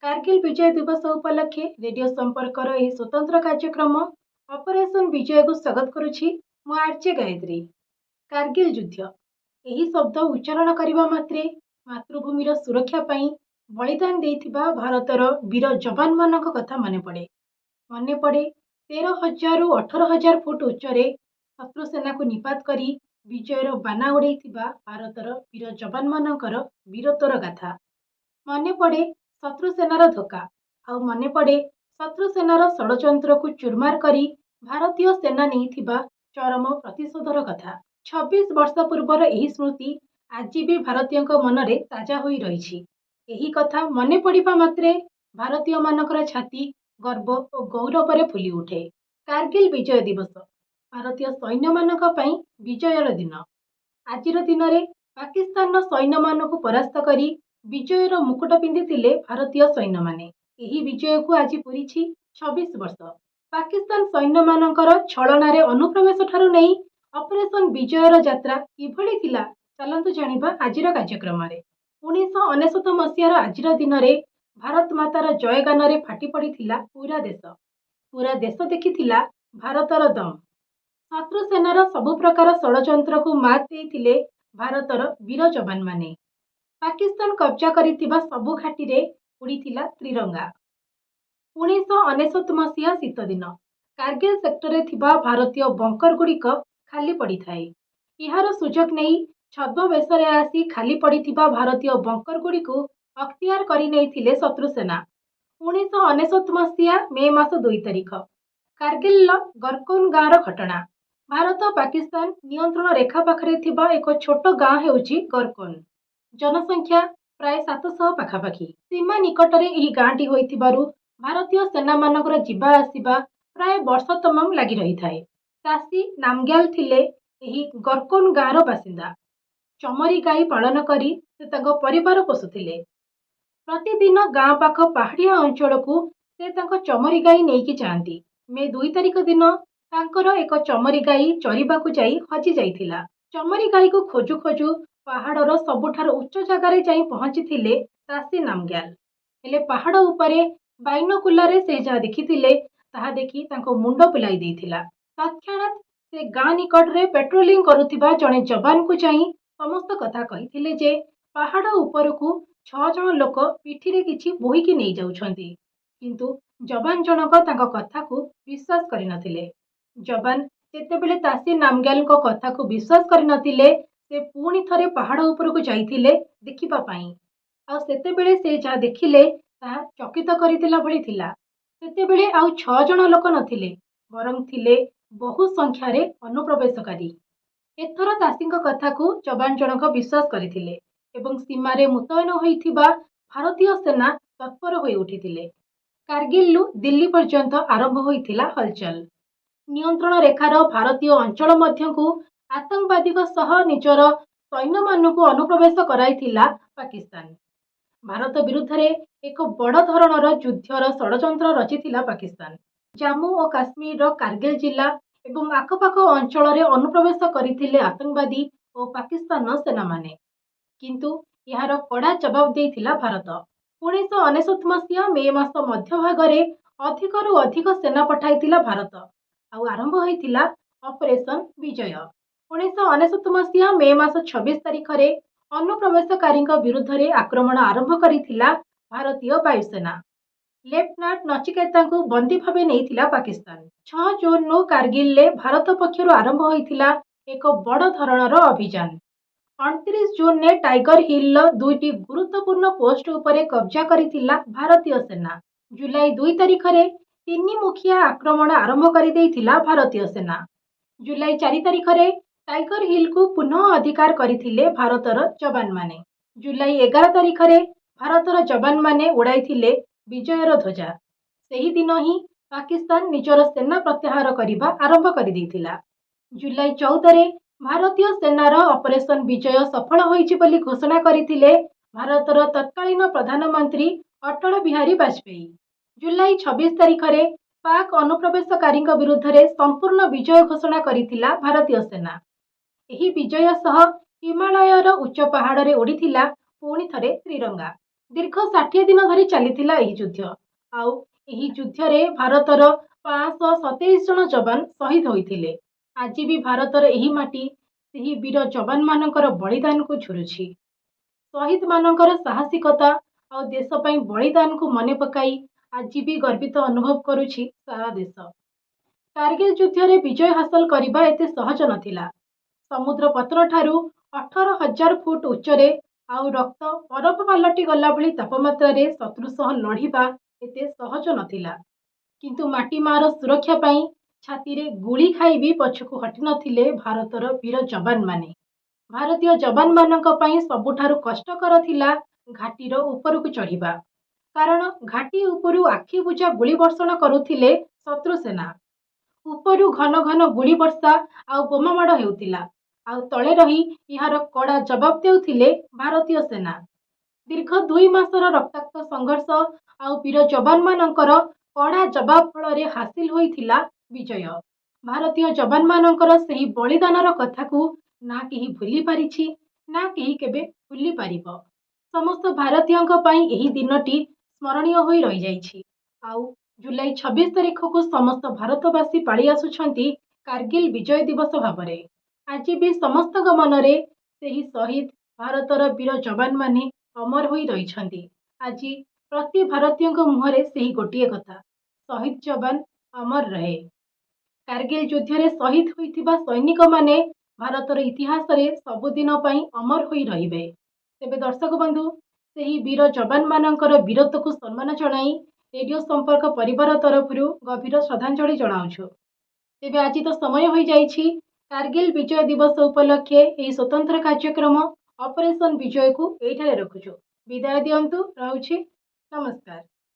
कारगिल विजय दिवस उपलक्षे रेडियो संपर्कर यह स्वतंत्र कार्यक्रम ऑपरेशन विजय को स्वागत करुछि। मु आरजे गायत्री। कारगिल युद्ध यही शब्द उच्चारण करने मात्रे मातृभूमिर सुरक्षा पाई बलिदान देइथिबा भारतर वीर जवान मानक कथा मन पड़े 13,000 रु 18,000 फुट उच्चरे शत्रु सेना को निपात करी विजयर बाना उड़ेइथिबा भारतर वीर जवान मानकर वीरत्वर गाथा मन पड़े। शत्रु सेनार धोखा आउ मन पड़े शत्रु सेनार षड़यंत्र को चुरमार करी भारतीय सेना नहीं चरम प्रतिशोधर कथा। 26 वर्ष पूर्वर यही स्मृति आज भी भारतीय मनरे ताजा हो रही। यही कथा मन पड़ा मात्रे भारतीय मानकर छाती गर्व और गौरव फुली उठे। कारगिल विजय दिवस भारतीय सैन्य मानक पई विजयर दिन। आज दिन में पाकिस्तान सैन्य मान को परास्त करी विजयर मुकुट पिंधि भारतीय सैन्य माने। यही विजय को आज पूरी 26 वर्ष। पाकिस्तान सैन्य मानकर छलनारे अनुप्रवेश ठारू नहीं ऑपरेशन विजयर यात्रा किभली थिला चलंतु जानिबा आजिर कार्यक्रम रे। 1999 मसीहार आजिर दिन में भारत मातार जयगान रे फाटी पड़िथिला पूरा देश देखिथिला भारतर दम। शत्रु सेनार सबु प्रकार षड़यंत्र को मात देइथिले भारतर वीर जवान माने। पाकिस्तान कब्जा करिथिबा सबु घाटी रे उड़ीथिला त्रिरंगा। 1999 मसीहा शीत दिन कारगिल सेक्टर रे थिबा भारतीय बंकर गुड़िक खाली पड़ी थाए। यार सुजोग नहीं छद्मवेश आसी खाली पड़िथिबा भारतीय बंकर गुड़िक अख्तियार करि नेइथिले शत्रु सेना। 1999 मसीहा मे मास 2 तारिख कारगिल गरकोन गाँव घटना। भारत पाकिस्तान नियंत्रण रेखा पाखरे थिबा एक छोट गाँ हेउची गरकोन। जनसंख्या प्राय 700 पाखापाखि। सीमा निकटरे यही गाँटी होइथिबारु भारतीय सेना मानकर जीवा आसिबा प्राय वर्ष तमाम लगी रही थाए। तासी नामग्याल थिले यही गरकोन गाँवर बासिंदा। चमरी गाई पालन करी से तांको परिवार पोषुथिले। प्रतिदिन गाँ पाख पहाड़िया अंचल को से तांको चमरी गाई नेकी जाती। मे 2 तारिख दिन तांकर एक चमरी गाई चरिबाकु जाई हजि जाइथिला। चमरी गाई को खोजु खोजु पहाड़र सबुठार उच्च जगार जाई पहुंची तासी नामग्याल। हेले पहाड़ उपरे बाइनोकुलारे से जहाँ देखिथिले ताहा देखि तांको मुंड पिलाई देइथिला। तत्क्षणात से गाँ निकट रे पेट्रोलिंग करुथिबा जणे जवान को जाई समस्त कथा कहिथिले जे पहाड़ ऊपर को 6 जण लोक पिठीरे किछि बोहिकी नहीं जाउछंती। किंतु जवान जनक तांको कथा को विश्वास करि नथिले। जवान जेतेबेले तासी नामग्याल को कथा को विश्वास करि नथिले से पुणी थरे पहाड़ ऊपर को जाइथिले देखिबा पाई। आ सेतेबेले से जहाँ देखिले ताहा चकित करितिला भली थिला। सेतेबेले आउ 6 जण लोक नथिले बरं थिले बहु संख्या रे अनुप्रवेशकारी। एथर तासीଙ୍କ कथा को जवान जनक विश्वास करिथिले एवं सीमा रे मुतयन होइथिबा भारतीय सेना तत्पर होई उठिथिले। कारगिल दिल्ली पर्यंत आरंभ होइथिला हलचल। नियंत्रण रेखार भारतीय अंचल मध्य को आतंकवादी सह निजर सैन्य मान को अनुप्रवेश कराइथिला पाकिस्तान। भारत विरुद्ध रे एक बड़ धरणर युद्धर षड़यंत्र रचिथिला पाकिस्तान। जम्मू और काश्मीर कारगिल जिला एवं आखपाख अंचल रे अनुप्रवेश करथिले आतंकवादी और पाकिस्तान सेना माने। किंतु यार कड़ा जवाब देइथिला भारत। 1999 मसीहा मे मास मध्य भाग रे अधिकरु अधिक सेना पठाइथिला भारत आउ आरंभ होइथिला ऑपरेशन विजय। 1999 मसीहा मे मास 26 तारिख रे अनुप्रवेशकारी विरुद्ध रे आक्रमण आरंभ करिथिला भारतीय वायुसेना। लेफ्टिनेंट नचिकेता को बंदी भावे नेइथिला पाकिस्तान। 6 जून नो कारगिल ले भारत पक्षरु आरंभ होइथिला एक बड़ धरणर अभियान। 29 जून ने टाइगर हिल दुईटी गुरुत्वपूर्ण पोस्ट उपरे कब्जा करिथिला भारतीय सेना। जुलाई 2 तारिख रे 3 मुखिया आक्रमण आरंभ करि देइथिला भारतीय सेना। जुलाई 4 तारिख रे टाइगर हिल को पुनः अधिकार करथिले भारतर जवान माने। जुलाई 11 तारिख रे भारतर जवान माने उड़ाइथिले विजयर ध्वजा। सेही दिन ही पाकिस्तान निजर सेना प्रत्याहार करिबा आरंभ करि देइथिला। जुलाई 14 रे भारतीय सेनार ऑपरेशन विजय सफल होइछि बोली घोषणा करथिले भारतर तत्कालीन प्रधानमंत्री अटल बिहारी वाजपेयी। जुलाई 26 तारिख रे पाक अनुप्रवेशकारी विरुद्ध रे संपूर्ण विजय घोषणा करथिला भारतीय सेना। यही विजय सह हिमालयर उच्च पहाड़ रे उड़ीथिला पुणी थरे त्रिरंगा। ଦୀର୍ଘ 60 ଦିନ ଧରି ଚାଲିଥିଲା ଏହି ଯୁଦ୍ଧ। ଆଉ ଏହି ଯୁଦ୍ଧରେ ଭାରତର 527 ଜଣ ଯବାନ ଶହୀଦ ହୋଇଥିଲେ। ଆଜି ବି ଭାରତର ଏହି ମାଟି ସେହି ବୀର ଯବାନମାନଙ୍କର ବଳିଦାନକୁ ଝୁରୁଛି। ଶହୀଦ ମାନଙ୍କର ସାହସିକତା ଆଉ ଦେଶ ପାଇଁ ବଳିଦାନକୁ ମନେ ପକାଇ ଆଜି ବି ଗର୍ବିତ ଅନୁଭବ କରୁଛି ସାରା ଦେଶ। କାର୍ଗିଲ ଯୁଦ୍ଧରେ ବିଜୟ ହାସଲ କରିବା ଏତେ ସହଜ ନଥିଲା। ସମୁଦ୍ର ପତନ ଠାରୁ 18,000 ଫୁଟ ଉଚ୍ଚରେ ଆଉ ରକ୍ତ ବରଫ ପାଲଟି ଗଲା ଭଳି ତାପମାତ୍ରାରେ ଶତ୍ରୁ ସହ ଲଢ଼ିବା ଏତେ ସହଜ ନଥିଲା। କିନ୍ତୁ ମାଟି ମାର ସୁରକ୍ଷା ପାଇଁ ଛାତିରେ ଗୁଳି ଖାଇ ବି ପଛକୁ ହଟି ନଥିଲେ ଭାରତର ବୀର ଯବାନମାନେ। ଭାରତୀୟ ଯବାନମାନଙ୍କ ପାଇଁ ସବୁଠାରୁ କଷ୍ଟକର ଥିଲା ଘାଟିର ଉପରକୁ ଚଢ଼ିବା। କାରଣ ଘାଟି ଉପରୁ ଆଖି ବୁଜା ଗୁଳି ବର୍ଷଣ କରୁଥିଲେ ଶତ୍ରୁ ସେନା। ଉପରୁ ଘନ ଘନ ଗୁଳି ବର୍ଷା ଆଉ ବୋମାମାଡ଼ ହେଉଥିଲା। ଆଉ ତଳେ ରହି ଏହାର କଡ଼ା ଜବାବ ଦେଉଥିଲେ ଭାରତୀୟ ସେନା। ଦୀର୍ଘ 2 ମାସର ରକ୍ତାକ୍ତ ସଂଘର୍ଷ ଆଉ ବୀର ଯବାନମାନଙ୍କର କଡ଼ା ଜବାବ ଫଳରେ ହାସିଲ ହୋଇଥିଲା ବିଜୟ। ଭାରତୀୟ ଯବାନମାନଙ୍କର ସେହି ବଳିଦାନର କଥାକୁ ନା କେହି ଭୁଲି ପାରିଛି, ନା କେହି କେବେ ଭୁଲି ପାରିବ। ସମସ୍ତ ଭାରତୀୟଙ୍କ ପାଇଁ ଏହି ଦିନଟି ସ୍ମରଣୀୟ ହୋଇ ରହିଯାଇଛି। ଆଉ ଜୁଲାଇ 26 ତାରିଖକୁ ସମସ୍ତ ଭାରତବାସୀ ପାଳି ଆସୁଛନ୍ତି କାର୍ଗିଲ ବିଜୟ ଦିବସ ଭାବରେ। ଆଜି ବି ସମସ୍ତଙ୍କ ମନରେ ସେହି ଶହୀଦ ଭାରତର ବୀର ଯବାନମାନେ ଅମର ହୋଇ ରହିଛନ୍ତି। ଆଜି ପ୍ରତି ଭାରତୀୟଙ୍କ ମୁହଁରେ ସେହି ଗୋଟିଏ କଥା, ଶହୀଦ ଯବାନ ଅମର ରହେ। କାର୍ଗିଲ ଯୁଦ୍ଧରେ ଶହୀଦ ହୋଇଥିବା ସୈନିକମାନେ ଭାରତର ଇତିହାସରେ ସବୁଦିନ ପାଇଁ ଅମର ହୋଇ ରହିବେ। ତେବେ ଦର୍ଶକ ବନ୍ଧୁ, ସେହି ବୀର ଯବାନମାନଙ୍କର ବୀରତ୍ୱକୁ ସମ୍ମାନ ଜଣାଇ ରେଡିଓ ସମ୍ପର୍କ ପରିବାର ତରଫରୁ ଗଭୀର ଶ୍ରଦ୍ଧାଞ୍ଜଳି ଜଣାଉଛୁ। ତେବେ ଆଜି ତ ସମୟ ହୋଇଯାଇଛି। କାର୍ଗିଲ ବିଜୟ ଦିବସ ଉପଲକ୍ଷେ ଏହି ସ୍ୱତନ୍ତ୍ର କାର୍ଯ୍ୟକ୍ରମ ଅପରେସନ ବିଜୟକୁ ଏଇଠାରେ ରଖୁଛୁ। ବିଦାୟ ଦିଅନ୍ତୁ। ରହୁଛି। ନମସ୍କାର।